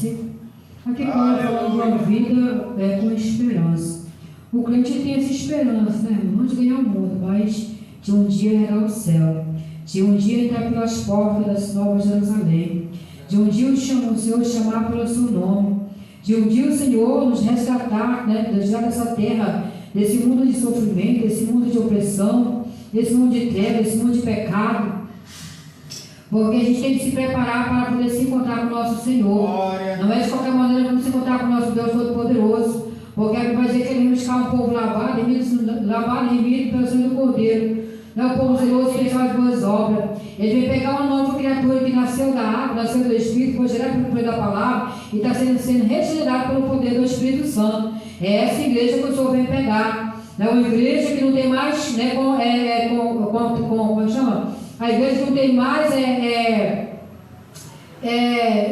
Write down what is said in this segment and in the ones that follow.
Aqui Paulo falando de uma vida com esperança. O crente tem essa esperança, né, irmão? Não de ganhar o mundo, mas de um dia herdar o céu, de um dia entrar pelas portas da Nova Jerusalém, de um dia o Senhor chamar pelo seu nome, de um dia o Senhor nos resgatar, né, tirar dessa terra, desse mundo de sofrimento, desse mundo de opressão, desse mundo de trevas, desse mundo de pecado. Porque a gente tem que se preparar para poder se encontrar com o nosso Senhor. Não é de qualquer maneira que vamos se encontrar com o nosso Deus Todo-Poderoso. Porque a Bíblia vai dizer que ele vai buscar um povo lavado e remido pelo sangue do Cordeiro. Não é o povo zeloso que fez as boas obras. Ele vem pegar uma nova criatura que nasceu da água, nasceu do Espírito, foi gerado pelo poder da palavra e está sendo regenerado pelo poder do Espírito Santo. É essa igreja que o Senhor vem pegar. É uma igreja que não tem mais, né, como chama? A igreja não tem mais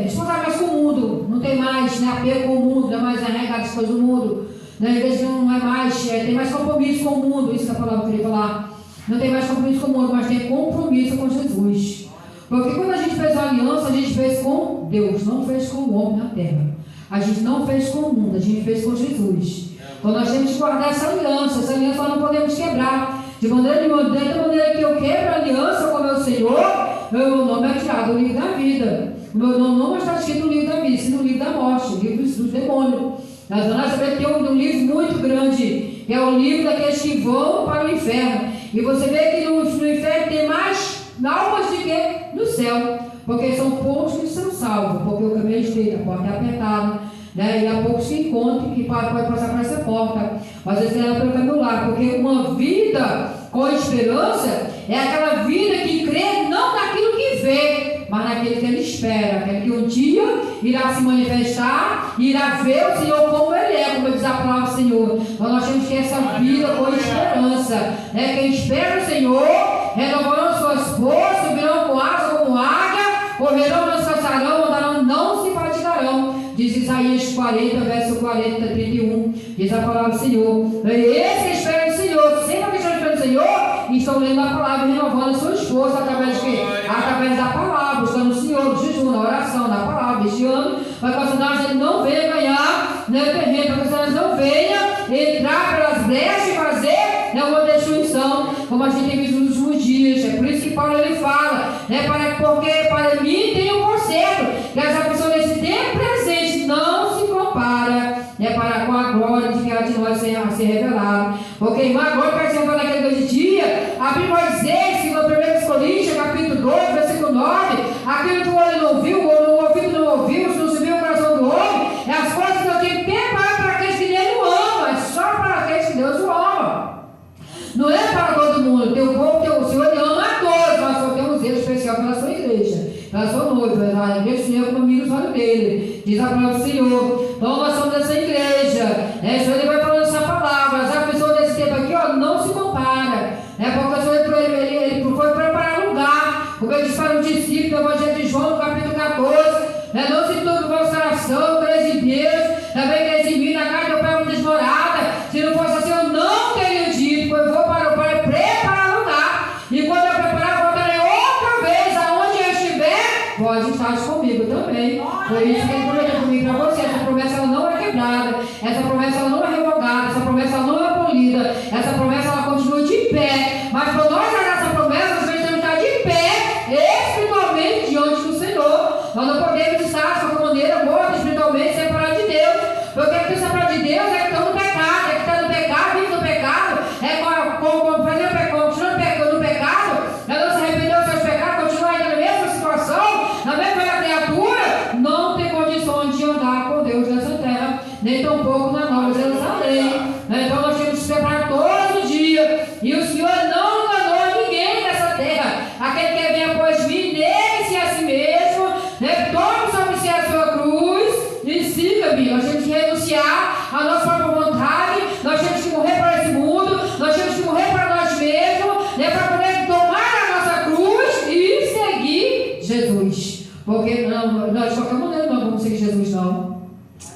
responsável mais com o mundo, não tem mais, né, apego com o mundo, não é mais arregado as coisas do mundo. Né? A igreja não é mais, tem mais compromisso com o mundo, isso que a palavra queria falar. Não tem mais compromisso com o mundo, mas tem compromisso com Jesus. Porque quando a gente fez a aliança, a gente fez com Deus, não fez com o homem na terra. A gente não fez com o mundo, a gente fez com Jesus. Então nós temos que guardar essa aliança nós não podemos quebrar. De maneira que eu quebro a aliança com o meu Senhor, meu nome é tirado do livro da vida. O meu nome não está escrito no livro da vida, sim no livro da morte, no livro dos demônios. Nós sabemos que tem um livro muito grande, que é o livro daqueles que vão para o inferno. E você vê que no inferno tem mais almas do que no céu, porque são poucos que são salvos, porque o caminho é estreito, a porta é apertada. Né? E há poucos que encontram que pode passar por essa porta, mas eles têm pelo caminho lá, porque uma vida com esperança é aquela vida que crê não naquilo que vê, mas naquilo que ele espera, aquele que um dia irá se manifestar e irá ver o Senhor como ele é, como diz a palavra do Senhor. Então nós temos que ter essa vida com esperança, né? Quem espera o Senhor renovarão suas forças, subirão com asa como águia, correrão, não se cansarão, andarão, não se fatigarão. Diz Isaías 40, verso 40, 31, diz a palavra do Senhor. Esse que espera no Senhor, sempre que estão esperando no Senhor, e estão lendo a palavra e renovando a sua forças através de quê? Através da palavra, buscando o Senhor, no jejum, na oração, na palavra. Este ano, vai passar, ele não venha ganhar, né, terreno, para que nós não venha entrar pelas brechas e fazer, né, uma destruição, como a gente tem visto nos últimos dias. É por isso que Paulo ele fala, né, porque para mim tem um conserto, que essa pessoa nesse tempo presente não se compara, né, com a glória de que há de nós ser revelado. Porque, irmã, agora vai ser naquele grande dia, a Bíblia vai dizer, segundo 1 Coríntios, capítulo 2, versículo 9, aquilo que o olho não viu, o ouvido não ouviu, se não subiu o coração do homem, é as coisas que eu tenho que preparar para aqueles que Deus não ama, é só para aqueles que Deus o ama. Não é para todo mundo, teu povo, o Senhor ele ama a todos, nós só temos um zelo especial pela sua igreja, pela sua noiva, a igreja do Senhor como mira os olhos dele, diz a palavra do Senhor. Então nós somos dessa igreja, né? O Senhor ele vai falando essa palavra, a pessoa desse tempo aqui, ó, não se compara, né? Porque o Senhor ele foi preparar lugar, como ele disse para o discípulo do Evangelho de João, no capítulo 14, né? Não se turbe o vosso coração, creis em Deus, também creis em mim, na casa do Pai desmorada. Se não fosse assim, eu não teria dito, pois eu vou para o Pai preparar lugar, e quando eu preparar, voltarei outra vez, aonde eu estiver, pode estar comigo também. Por isso que ele prometeu comigo para você. Essa promessa ela não é quebrada, essa promessa ela não é revogada, essa promessa ela não é abolida, essa promessa ela continua de pé. Mas para nós agarrar essa promessa, nós temos que estar de pé espiritualmente diante do Senhor. Nós não podemos estar de qualquer maneira mortos espiritualmente separados de Deus, porque quem está separado de Deus é que está no pecado, é que está no pecado, vive no pecado, fazer continuando no pecado, não se arrependeu dos seus pecados, continua ainda na mesma situação, na mesma criatura, não tem condições de andar com Deus nessa terra, nem tampouco na Nova Jerusalém. Então nós temos que se preparar todos os dias, e o Senhor não enganou ninguém nessa terra. Aquele que vem após mim, negue-se a si mesmo, né? Tome sobre si a sua cruz e siga-me. Nós temos que renunciar à nossa própria vontade, nós temos que morrer para esse mundo, nós temos que morrer para nós mesmos, né? Para poder tomar a nossa cruz e seguir Jesus. Porque nós de qualquer maneira não vamos seguir Jesus, não.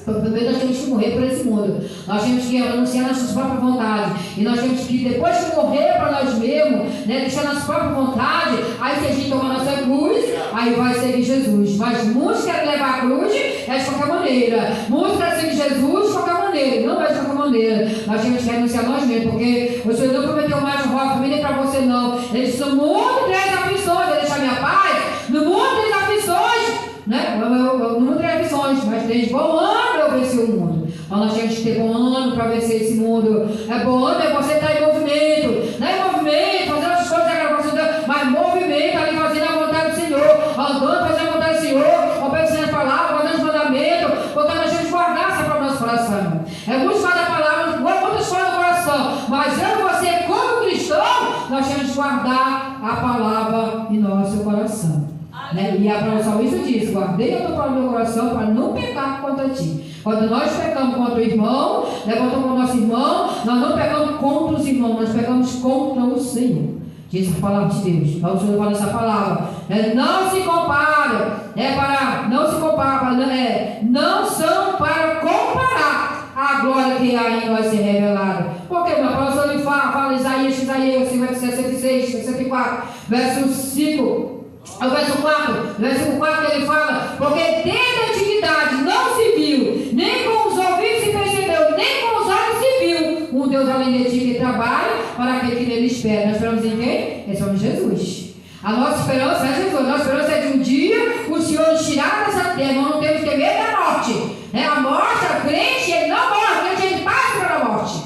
Primeiro nós temos que morrer por esse mundo, nós temos que anunciar nossas próprias vontades, e nós temos que, depois de morrer para nós mesmos, né, deixar nossa própria vontade, aí se a gente tomar nossa cruz, aí vai seguir Jesus. Mas muitos querem levar a cruz, de qualquer qualquer maneira. Muitos querem seguir Jesus de qualquer maneira. Não é de qualquer maneira. Nós temos que renunciar nós mesmos, porque o Senhor não prometeu mais uma família para você, não. Ele disse: no mundo tem aflições, eu deixar minha paz. No mundo tem aflições, né? No mundo tem aflições, mas tem bom ano eu venci o mundo. Então nós temos que ter bom ano para vencer esse mundo. É bom ano, é você estar em movimento. Não é em movimento, fazendo as coisas, mas movimento ali, fazendo a vontade do Senhor, andando, fazendo a vontade do Senhor, obedecendo a palavra, fazendo os mandamentos, porque nós temos que guardar essa para o nosso coração. É muito falar da palavra, muitas coisas no coração, mas eu e você, como cristão, nós temos que guardar a palavra em nosso coração. Né? E a salmista diz: guardei a tua palavra no meu coração para não pecar contra ti. Quando nós pecamos contra o irmão, levantamos o nosso irmão, nós não pecamos contra os irmãos, nós pecamos contra o Senhor. Diz a palavra de Deus. Então o Senhor fala essa palavra. Não se compara, não são para comparar a glória que há em nós ser revelada. Porque meu Pai, o Senhor fala Isaías 66, 64, verso 5. O versículo 4 ele fala: porque desde a antiguidade não se viu, nem com os ouvidos se percebeu, nem com os olhos se viu um Deus além de ti que trabalha para aquele que nele espera. Nós esperamos em quem? Nós somos Jesus. A nossa esperança é Jesus. A nossa esperança é de um dia o Senhor nos tirar dessa terra. Nós não temos que ter medo da morte. A morte, a crente, ele não morre, a crente ele passa pela morte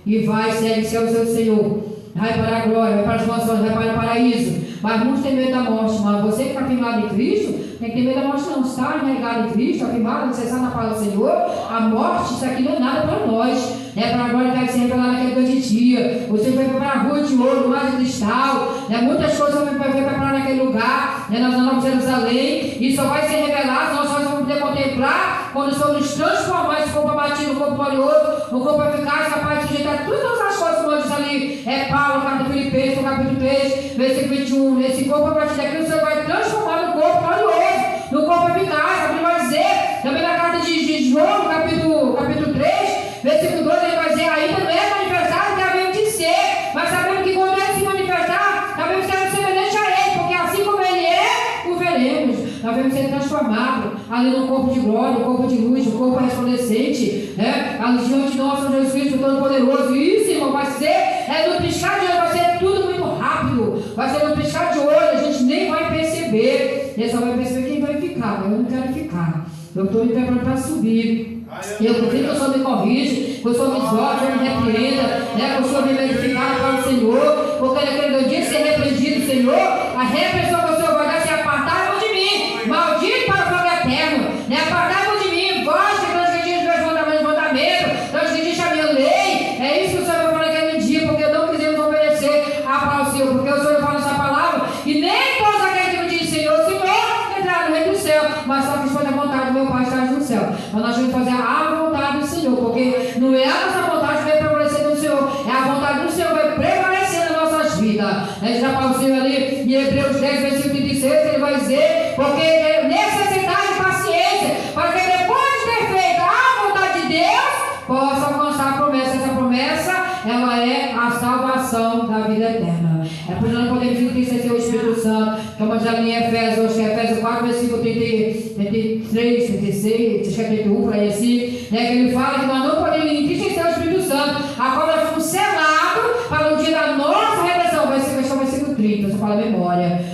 e vai segue seu Senhor. Vai para a glória, vai para as mansões, vai para o paraíso. Mas muitos têm medo da morte, mas você que está firmado em Cristo, tem que ter medo da morte não. Está enregado em Cristo, afirmado, necessário na palavra do Senhor. A morte, isso aqui não é nada para nós. Para a glória que vai ser revelada naquele grande dia. Você vai preparar a rua de ouro, mar de cristal. Muitas coisas você vai preparar naquele lugar, na Nova Jerusalém. E só vai ser revelado, nós só vamos poder contemplar quando o Senhor nos transformar esse corpo abatido, no corpo glorioso, no corpo eficaz, capaz de sujeitar todas as coisas, como diz ali, Paulo, carta Filipenses, no capítulo 3, versículo 21. Nesse corpo abatido aqui, o Senhor vai transformar no corpo glorioso, no corpo eficaz. A Bíblia vai dizer, também na carta de João, capítulo 3, versículo 2, ele vai dizer: ainda não é manifestado o que havemos de ser, mas sabemos que quando ele se manifestar, sabemos que seremos semelhante a ele, porque assim como ele é, o veremos. Nós vamos ser transformados ali no corpo de glória, no corpo de luz, no corpo resplandecente, ali diante de nós, Jesus Cristo Todo-Poderoso. Isso, irmão, vai ser, no piscar de olho, vai ser tudo muito rápido, vai ser no piscar de olho, a gente nem vai perceber, e só vai perceber quem vai ficar. Eu não quero ficar, eu estou me preparando para subir. Eu confio que o Senhor me corrige, que o Senhor me exorte, me repreenda, que o Senhor me verificar para o Senhor, porque naquele dia de ser repreendido, Senhor, a repreensão que o Senhor vai dar se apartar de mim, maldito para o fogo eterno, apartar de mim, vós que transgredis meus mandamentos, transgredis a minha lei. É isso que o Senhor vai falar naquele dia, porque não quisemos obedecer a palavra do Senhor, porque o Senhor fala essa palavra, e nem todos aqueles que me dizem Senhor, Senhor, entraram no reino do céu, mas só que foi da vontade do meu Pai estar no céu. Mas nós temos que fazer a vontade do Senhor, porque não é a nossa vontade que vai prevalecer no Senhor, é a vontade do Senhor que vai prevalecer nas nossas vidas. Já para o Senhor ali em Hebreus 10, versículo 36, ele vai dizer: porque é necessidade de paciência, para que depois de ter feito a vontade de Deus, possa alcançar a promessa. Essa promessa, ela é a salvação da vida eterna. É por isso que nós podemos entristecer o Espírito Santo, como já li em Efésios 4, versículo 33, 36, acho que é 31, por aí assim, que ele fala que nós não podemos entristecer o Espírito Santo, agora nós fomos selados para o dia da nossa redenção. Vai ser o versículo 30, essa fala a memória.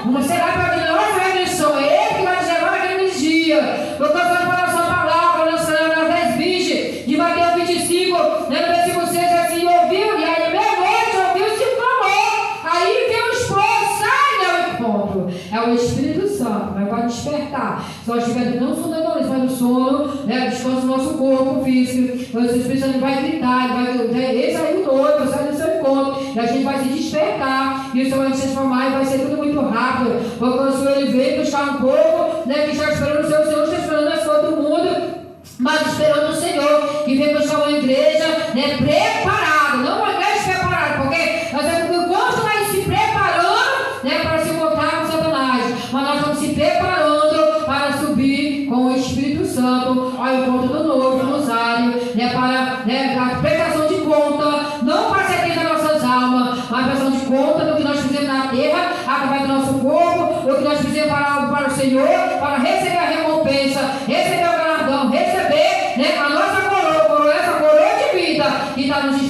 Vamos selar para o dia da nossa redenção, é ele que vai nos levar naquele dia. Porque nós vamos falar a sua palavra, nas 10 virgens de Mateus 25, no versículo 6, assim, ouviu, e aí meia-noite ouviu-se um clamor, aí vem o esposo, sai ao encontro. É o Espírito Santo, vai despertar. Se nós estivermos não sonhadores, mas no sono, descansa o nosso corpo físico, o Espírito Santo vai gritar, ele vai dizer: esse aí o noivo, sai do seu encontro, e a gente vai se despertar, e o Senhor vai se transformar, e vai ser tudo muito rápido, porque o Senhor ele veio buscar um povo, que está esperando o Senhor está esperando as coisas do mundo, mas esperando o Senhor, que vem buscar uma igreja preparada, não uma igreja preparada, porque nós vemos que o gosto vai se preparando para se encontrar com Satanás, mas nós estamos se preparando para subir com o Espírito Santo ao encontro do noivo, no rosário, para a prestação de conta, não para ser atento às nossas almas, mas prestação de conta do que nós fizemos na terra, através do nosso corpo, o que nós fizemos para o Senhor, para receber a recompensa, receber o galardão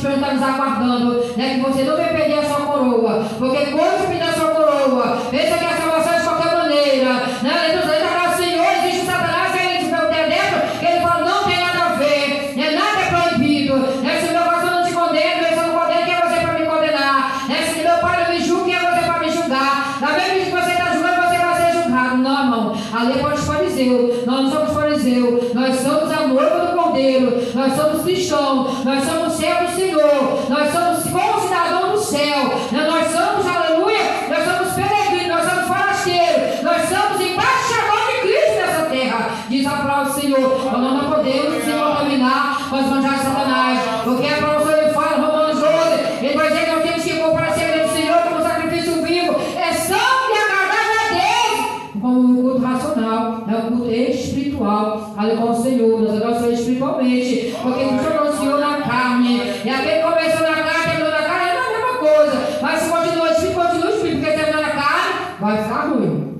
Espírito está nos aguardando, né? Que você não vai perder a sua coroa, porque quando pedir a sua coroa, pensa que a salvação é de qualquer maneira, né? Então, ele está falando, Senhor, existe Satanás, que ele tiver o pé dentro, que ele fala, não tem nada a ver, né? Nada é proibido, né? Se meu coração não te condena, eu não condeno, quem é você para me condenar, né? Se meu pai não me julga, quem é você para me julgar? Da mesma vez que você está julgando, você vai ser julgado. Não, irmão, ali é para os fariseus, nós não somos fariseus, nós somos a noiva do Cordeiro, nós somos cristãos, nós somos servos do Senhor, nós somos concidadãos do céu, né? Nós somos, aleluia, nós somos peregrinos, nós somos forasteiros, nós somos embaixadores de Cristo nessa terra, diz a palavra do Senhor. Nós não podemos se contaminar com as manjares de Satanás, porque a palavra do Senhor fala, Romanos 12, ele vai dizer que nós temos que comparecer diante do Senhor como sacrifício vivo, é santo e agradável a Deus, como um culto racional, é um culto espiritual, ali com o Senhor, nós adoramos espiritualmente, porque Deus tornou o Senhor na carne, e aquele que começou na carne, terminou na carne, é a mesma coisa, mas se continua o espírito, porque terminou na carne, vai ficar ruim,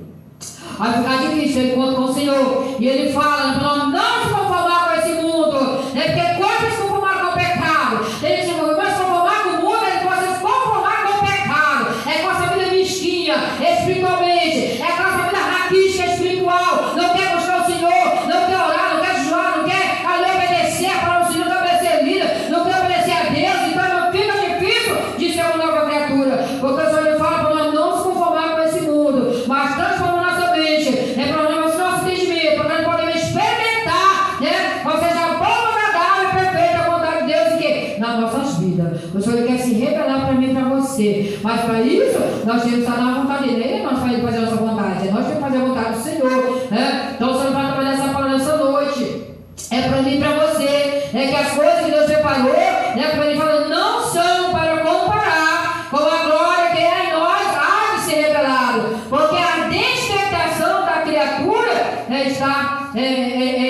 vai ficar difícil, ele conta com o Senhor, e ele fala, não se conformar com esse mundo, né? Porque quando se conformar com o pecado, ele diz, mas se conformar com o mundo, ele pode se conformar com o pecado, é com essa vida mesquinha, espiritualmente, é com essa vida raquítica espiritual, não quer buscar o Senhor, não quer orar, não quer jejuar, não quer ali obedecer a palavra do Senhor, não quer obedecer líder, não quer obedecer a Deus, então não fica difícil de ser uma nova criatura, porque o Senhor fala para nós não se conformar com esse mundo, mas transformar nossa mente, é para nós nosso entendimento, para nós podemos experimentar, né? Ou seja, a boa, agradável e perfeita vontade de Deus em que? Nas nossas vidas. O Senhor quer se revelar para mim e para você, mas para isso nós temos que estar na vontade dele, nem nós fazer a nossa vontade, nós temos que fazer a vontade do Senhor, né? Então o Senhor vai trabalhar essa palavra nessa noite, é para mim e para você, é que as coisas que Deus preparou, né? Como ele fala, não são para comparar com a glória que é em nós há de ser revelado, porque a expectação da criatura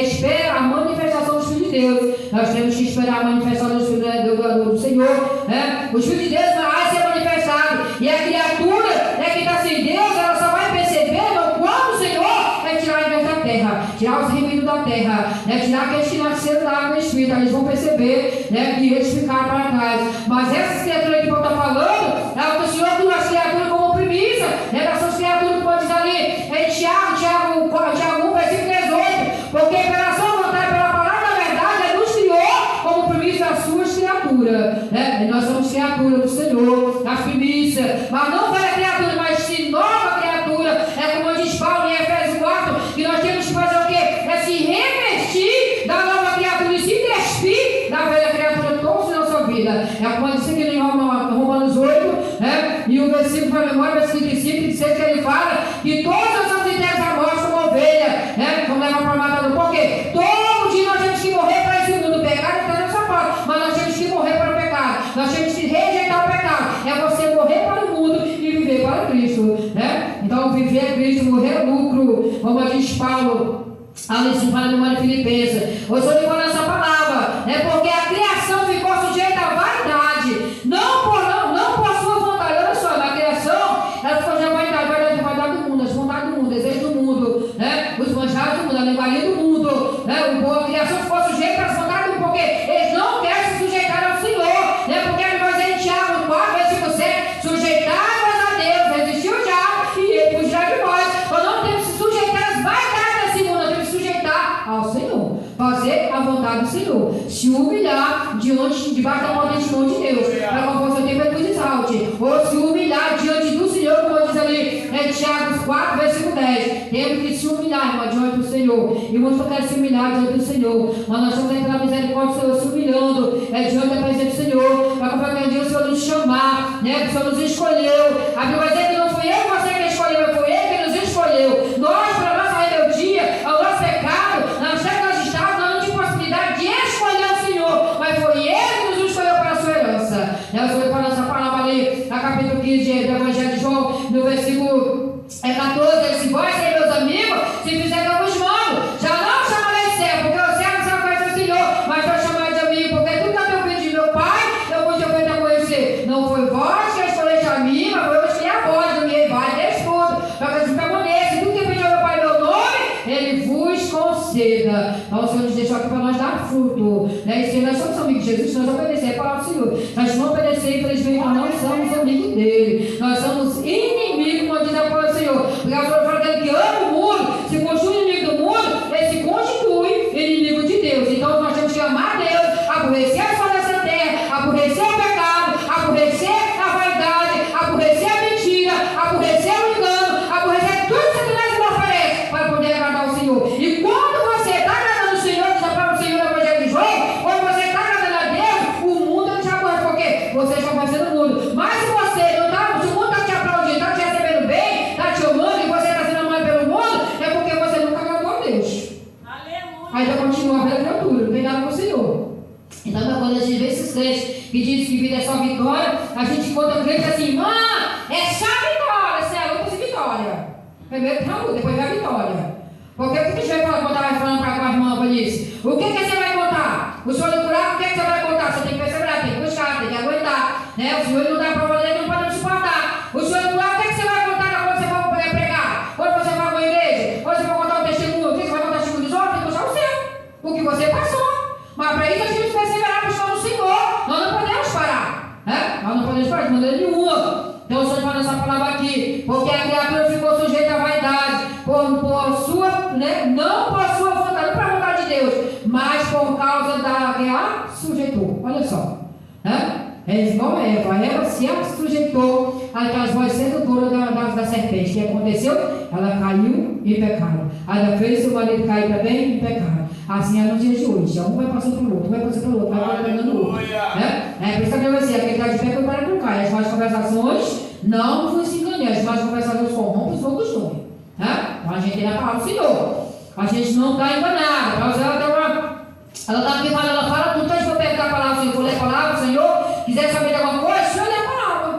espera a manifestação dos filhos de Deus. Nós temos que esperar a manifestação dos filhos do Senhor, né? Os filhos de Deus vão ser manifestados, e a criatura, né, que está sem Deus, ela só vai perceber quando o Senhor tirar eles da terra, tirar os remidos da terra, né, tirar aqueles que nasceram da água espírita. Eles vão perceber, né, que eles ficaram para trás. Mas essas criaturas que o Paulo está falando, é o que o Senhor deu as criaturas como premissa, né, essas criaturas que pode dizer ali em Tiago 1, versículo 18, porque pela sua vontade, pela palavra da verdade, ele nos criou como premissa das suas criaturas, né? E nós somos criaturas do Senhor, das primícias, mas não para criatura, mas sim nova criatura. É como diz Paulo em Efésios 4, que nós temos que fazer o quê? É se revestir da nova criatura e se despir da velha criatura toda a nossa vida. É como diz aqui em Romanos 8, né? E o versículo para a memória, versículo 35, que diz que ele fala que todas as nossas ideias da morte como ovelha, né? Vamos levar para a matador. Por quê? Todo dia nós temos que morrer para esse mundo. O pecado está nessa parte, mas nós temos que morrer para o pecado. Nós temos que rejeitar o pecado. É você morrer para o mundo e viver para Cristo, né? Então, viver é Cristo, morrer é lucro. Como diz Paulo, ali se fala no Mano Filipenses. O Senhor falou essa palavra, né? Porque a criação ficou sujeita à vaidade, não por sua vontade. Olha só, na criação, ela ficou sujeita à vaidade do mundo, as vontades do mundo, desejos do mundo, né? Os manjares do mundo, a linguaria do mundo, né? A criação ficou sujeita às vontades do mundo, porque eles não querem se sujeitar ao Senhor, né? Porque ele vai dizer em Tiago 4, versículo 7, sujeitai-vos a Deus, resistiu o diabo e ele fugirá de nós. Nós não temos que se sujeitar às vaidades desse mundo, nós temos que se sujeitar ao Senhor, fazer a vontade do Senhor, se humilhar debaixo da potente mão de Deus, para conforme o seu tempo é muito exalte, ou se humilhar diante do Senhor, como diz ali em Tiago 4, versículo 10. Temos que se humilhar, irmão, diante do Senhor, e muitos querem se humilhar diante do Senhor, mas nós estamos aí pela misericórdia do Senhor, se humilhando diante da presença do Senhor, para conforme o Senhor nos chamar, né? O Senhor nos escolheu. A Bíblia vai dizer que não fui eu e você que escolheu, mas foi Ele que nos escolheu. Nós, para a nossa rebeldia, ao nosso pecado, nós temos estado, nós não tínhamos possibilidade de escolher o Senhor, mas foi Ele que nos escolheu para a sua herança, né? O Senhor fala essa palavra ali, na capítulo 15 do Evangelho de João, no versículo 14, ele disse: vós, meus amigos, se fizer que eu vos mando, já não chamarei servo, porque o servo sabe conhecer o Senhor, mas vou chamar de amigo, porque tudo que eu tenho ouvido de meu Pai, eu vou te ouvir a conhecer. Não foi vós que escolheste a mim, mas foi eu que escolhi a vós, do meu Pai. O Senhor nos deixou aqui para nós dar fruto, né? E se nós somos amigos de Jesus, se nós obedecer a palavra do Senhor. Nós não obedecer, infelizmente, nós não somos amigos dele. Nós somos inimigos, como diz a palavra do Senhor. Porque o Senhor fala que ama o mundo, se constitui inimigo do mundo, ele se constitui inimigo de Deus. Então nós temos que amar Deus, aborrecer as coisas dessa terra, aborrecer o pecado, aborrecer a vaidade, aborrecer a mentira, aborrecer o engano, aborrecer tudo que Satanás nos oferece para poder agradar o Senhor. E quando você está agradando o Senhor, diz a palavra do Senhor no Evangelho de João, quando você está agradando a Deus, o mundo não te aborrece, porque você já vai ser no mundo. Mas se você não está, se o mundo está te aplaudindo, está te recebendo bem, está te amando e você está sendo amado pelo mundo, é porque você nunca agradou a Deus. Ainda continua a criatura, não tem nada com o Senhor. Então, quando a gente vê esses crentes que dizem que vida é só vitória, a gente encontra crente assim, é só vitória, isso é luta e vitória. Primeiro tem a luta, depois vem a vitória. Porque o que a gente vai contar falando para a irmã Vanice? O que você vai contar? O Senhor lhe curar, o que você vai contar? Você tem que perseverar, tem que buscar, tem que aguentar. Né? O Senhor não dá prova dele, não podemos suportar. O Senhor lhe curar, o que você vai contar quando você for pregar? Quando você for para a igreja? Quando você for contar o testemunho? O que você vai contar o testemunho dos outros? Tem que puxar o seu. O que você passou. Mas para isso a gente perseverar buscando o Senhor. Nós não podemos parar. Né? Nós não podemos parar de maneira nenhuma. Então o Senhor fala essa palavra aqui. Porque a criatura ficou sujeita à vaidade. Por sua, né? Não por sua vontade, não para a vontade de Deus. Mas por causa da que a sujeitou. Olha só. Né? É igual a Eva. Ela se sujeitou àquelas vozes sedutoras da serpente. O que aconteceu? Ela caiu em pecado. Ela fez seu marido cair também em pecado. Assim é nos dias de hoje. Um vai passando para o outro, vai passando para o outro, vai pegando o outro. Né? É por isso que eu dizer, aquele que está de pé para não cair. As más conversações não vos enganem. As más conversações corrompem os bons costumes. Né? Então a gente tem a palavra do Senhor. A gente não está enganado. Ela está aqui falando, ela fala tudo. Então a gente vai perguntar a palavra do Senhor. Vou ler a palavra do Senhor. Quiser saber de alguma coisa, o Senhor lê a palavra.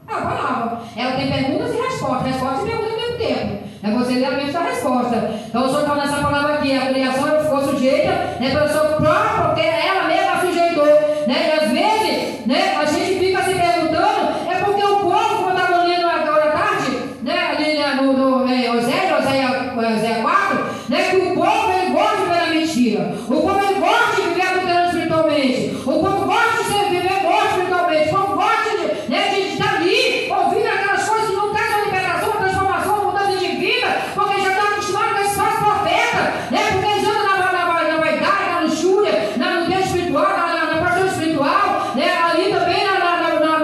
É a palavra. Ela tem perguntas e respostas. Respostas e perguntas ao mesmo tempo. É você ler a mesma resposta. Então o Senhor fala nessa palavra aqui. A criação ficou sujeita, né, pelo seu próprio, porque ela mesma sujeitou. Né? E às vezes, né, a gente fica se perguntando, é porque o povo, quando estava lendo agora à tarde, né, ali no Oséias 4, né, que o povo ele gosta de viver na mentira. O povo ele gosta de viver adulterando espiritualmente. O povo gosta de viver morto espiritualmente. O povo gosta de estar ali ouvindo aquelas coisas que não trazem libertação, transformação, mudança de vida, porque já está acostumado com esse falso profeta, né, porque eles andam na vaidade, na luxúria, na nudez espiritual, na prostituição espiritual, né, ali também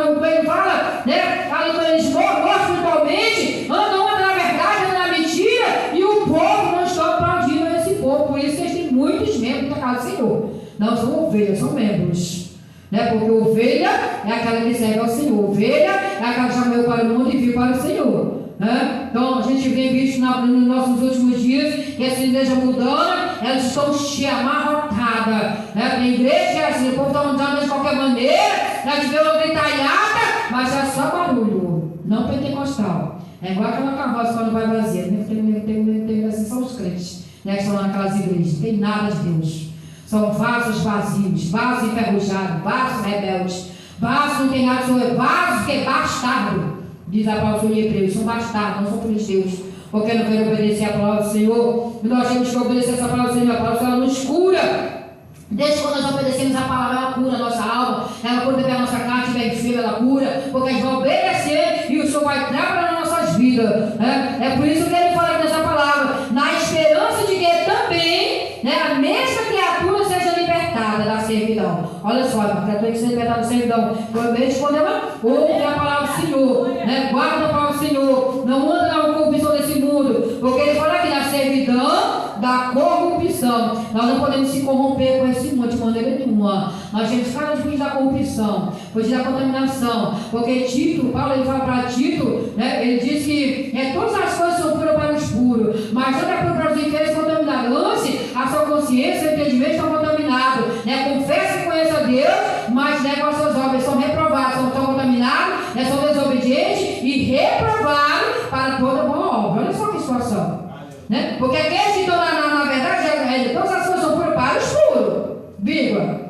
como ele fala, né, ali quando eles morram espiritualmente, andam na verdade, andam na mentira, e o povo não está aplaudindo esse povo. Por isso que eles têm muitos membros da casa do Senhor. Não são ovelhas, são membros. Né? Porque ovelha é aquela que serve ao Senhor. Ovelha é aquela que já veio para o mundo e viu para o Senhor. Né? Então a gente vem visto nos nossos últimos dias que essa igreja mudando, elas estão amarrotadas. Né? Tem igreja que é assim, o povo está andando de qualquer maneira, a gente vê uma gritalhada, mas é só barulho, não pentecostal. É igual aquela carroça quando vai vazia. Tem assim, são os crentes, né, que estão naquelas igrejas. Não tem nada de Deus. São vasos vazios, vasos enferrujados, vasos rebeldes, vasos não tem nada sobre, vasos que é bastardo. Diz a palavra de Hebreus, são bastardos, não são filisteus, porque não querem obedecer a palavra do Senhor. E nós temos que obedecer essa palavra do Senhor. A palavra do Senhor nos cura. Desde quando nós obedecemos a palavra, ela cura a nossa alma, ela cura a nossa carne, tiver enfermo, ela cura, porque a gente vai obedecer e o Senhor vai trabalhar nas nossas vidas. Né? É por isso que ele fala nessa palavra, na esperança de que também, né, a mesma criatura seja libertada da servidão. Olha só, a criatura que seja libertada da servidão, quando ela ouve a palavra do Senhor, né, guarda a palavra do Senhor, não anda na corrupção desse mundo, porque ele fala aqui na servidão da corrupção. Nós não podemos se corromper com esse mundo de maneira nenhuma. Nós temos que ficar fugir da corrupção, fugir da contaminação, porque Tito, Paulo, ele fala para Tito, né, ele diz que todas as coisas são puras para os puros, mas não é puro para os infelizes contaminados. Lance a sua consciência, seu entendimento está contaminado, né? Confessa que conhece a Deus, mas negam as suas obras, são reprovados, estão contaminados, né? São desobedientes e reprovados para toda boa obra. Olha só que situação, né? Porque aqueles que estão na verdade, todas as coisas são puras para os puros, vírgula.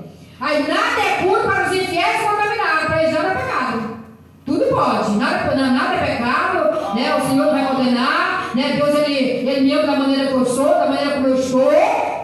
Aí nada é puro para os infiéis contaminados, para eles nada é pecado. Tudo pode, nada é pecado, né? O Senhor não vai condenar, né? Deus ele me ama da maneira que eu sou, da maneira como eu estou.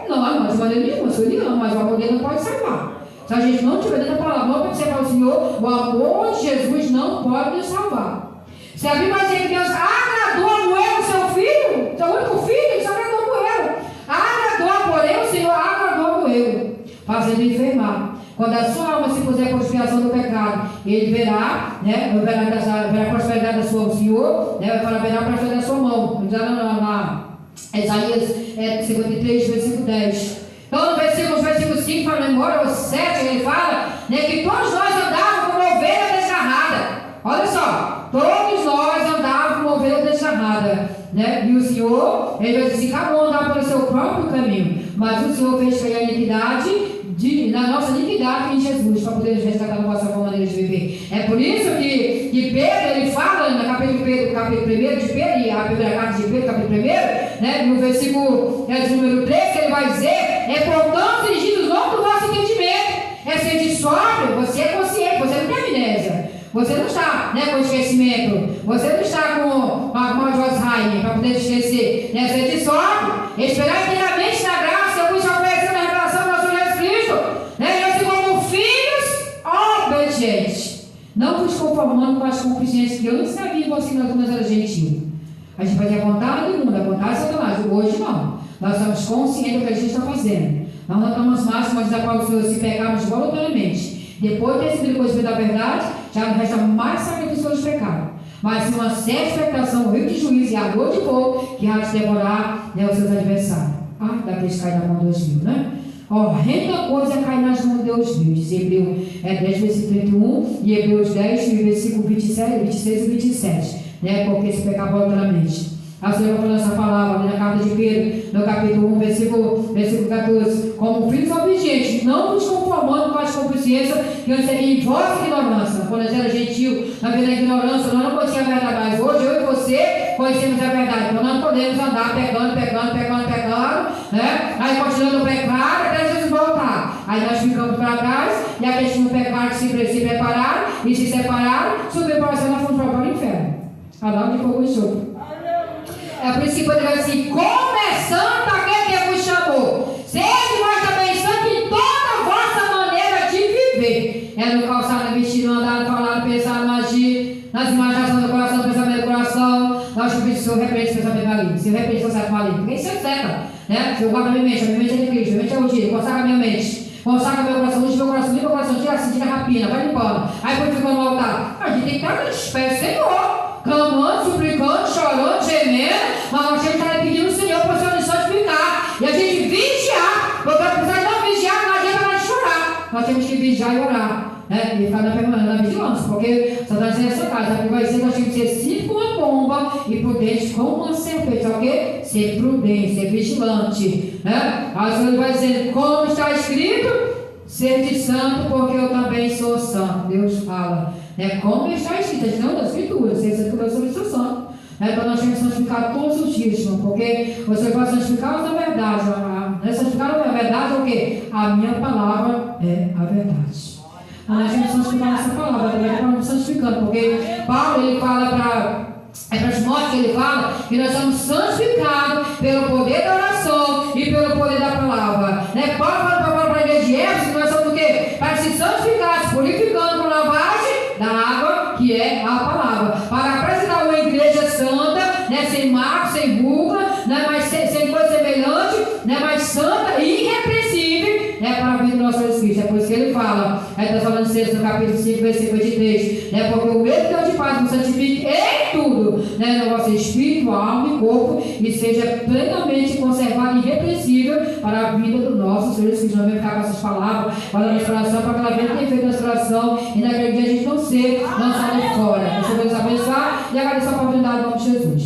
Não, Não, de maneira nenhuma, se ele ama, mas o amor dele não pode salvar. Se a gente não tiver dentro da palavra, não pode ser para o Senhor, o amor de Jesus não pode nos salvar. Se a Bíblia diz que Deus agradou a Moelo, seu filho, seu único filho, ele só agradou a Moelo. Agradou, porém, o Senhor agradou a Moelo, fazendo enfermar. Quando a sua alma se puser por expiação do pecado, ele verá, né? Verá a prosperidade da sua, o Senhor, né? Vai falar, verá a prosperidade da sua mão. Diz lá Isaías 53, versículo 10. Então, no versículo 5, para memória, o 7, ele fala, né, que todos nós andávamos como ovelha desgarrada. Olha só, todos nós andávamos como ovelha desgarrada, né? E o Senhor, ele vai dizer, cada um andava pelo seu próprio caminho, mas o Senhor fez cair a iniquidade na nossa iniquidade em Jesus, para poder resgatar a nossa maneira de viver. É por isso que Pedro, ele fala no capítulo 1 de Pedro, e a primeira carta de Pedro, capítulo 1, né, no versículo de número 3, que ele vai dizer, portanto, dirigidos não do vosso entendimento, ser de sóbrio, você é consciente, você não tem amnésia, você não está, né, com esquecimento, você não está com Alzheimer, para poder esquecer, né, ser de sóbrio, esperar inteiramente na graça, eu vos oferecer na revelação do nosso Jesus Cristo, né, assim como filhos obedientes, não vos conformando com as concupiscências que antes havia em você quando nós era gentil. A gente fazia a vontade do mundo, a vontade de Satanás. Hoje não. Nós estamos conscientes do que a gente está fazendo. Nós não estamos mais, como diz a palavra do Senhor, se pecarmos voluntariamente. Depois de ter sido conhecido da verdade, já não resta mais sacrifício pelos pecados. Mas sim uma certa expectação, um rio de juízo e a dor de fogo que há de devorar, né, os seus adversários. Daqueles que caem na mão de Deus viu, né? Horrenda coisa é cair nas mãos de Deus viu. Diz Hebreus 10, versículo 31 e Hebreus 10, versículo 26 e 27. Né, porque se pecar voluntariamente. A Senhora falou essa palavra na carta de Pedro, no capítulo 1, versículo 14. Como filhos obedientes, não nos conformando com as concupiscências que antes havia em vossa ignorância. Quando nós era gentil, na vida da ignorância, nós não conhecíamos a verdade, mas hoje eu e você conhecemos a verdade. Então nós podemos andar pecando, né? Aí continuando o pecado até Jesus voltar. Aí nós ficamos para trás, e aqueles que não pecaram se prepararam e se separaram, subiram para o céu e nós fomos para o inferno. A lá de fogo e enxofre. É por isso que pode dizer assim, começando aquele que vos chamou, sede vós também santos em toda a vossa maneira de viver. É no calçado, vestir, no andar, falar, pensar, no agir, nas imaginações do coração, no pensamento do coração. Nós que o Senhor repreende o pensamento maligno, se repreende o pensamento maligno, porque isso é certo, né? Se eu guardo a minha mente é de Cristo, a minha mente é o dia, consagra a minha mente. Consagra meu coração, limpa meu coração, limpa meu coração, tira assim, tira a rapina, vai limpando. Aí quando ficou no altar, a gente tem que estar nos pés, Senhor, clamando, suplicando, chorando, gemendo, mas nós temos que estar pedindo ao Senhor para o Senhor nos santificar. E a gente vigiar, porque apesar de não vigiar, não adianta nós chorar. Nós temos que vigiar e orar, né? E ficar na vigilância, porque Satanás é essa casa, porque vai dizer que nós temos que ser simples como uma pomba e prudente como uma serpente, ok? Ser prudente, ser vigilante, né? Aí o Senhor vai dizer, como está escrito, sede santo, porque eu também sou santo. Deus fala, né? Como está escrito, a gente não da Escritura, ser santo porque eu sou santo. Então nós temos que santificar todos os dias, irmão, porque você vai santificar a verdade. Santificar a verdade é o quê? A minha palavra é a verdade. Nós temos que santificar essa palavra, também estamos santificando, porque Paulo ele fala para Timóteo, ele fala que nós somos santificados pelo poder da oração e pelo poder da palavra. Né? Paulo fala para a igreja de Éfeso que nós somos o quê? Para se santificar, se purificando com lavagem da água, que é a palavra. Para apresentar uma igreja santa, né? Sem marco, sem ruga, né? Mas sem coisa semelhante, né? Mas santa e irrepreensível, né? Para a vida do nosso Jesus Cristo. É por isso que ele fala, está falando no capítulo 5, versículo 23, né? Porque o mesmo Deus de paz nos santifique em tudo, né? No vosso espírito, alma e corpo, e seja plenamente conservado e irrepreensível para a vida do nosso Senhor Jesus Cristo. Não vai ficar com essas palavras, fazendo a restauração, para aquela vida que tem feito a restauração, e naquele dia a gente não ser lançado fora. Que o Senhor nos abençoe e agradecer a oportunidade em nome de Jesus.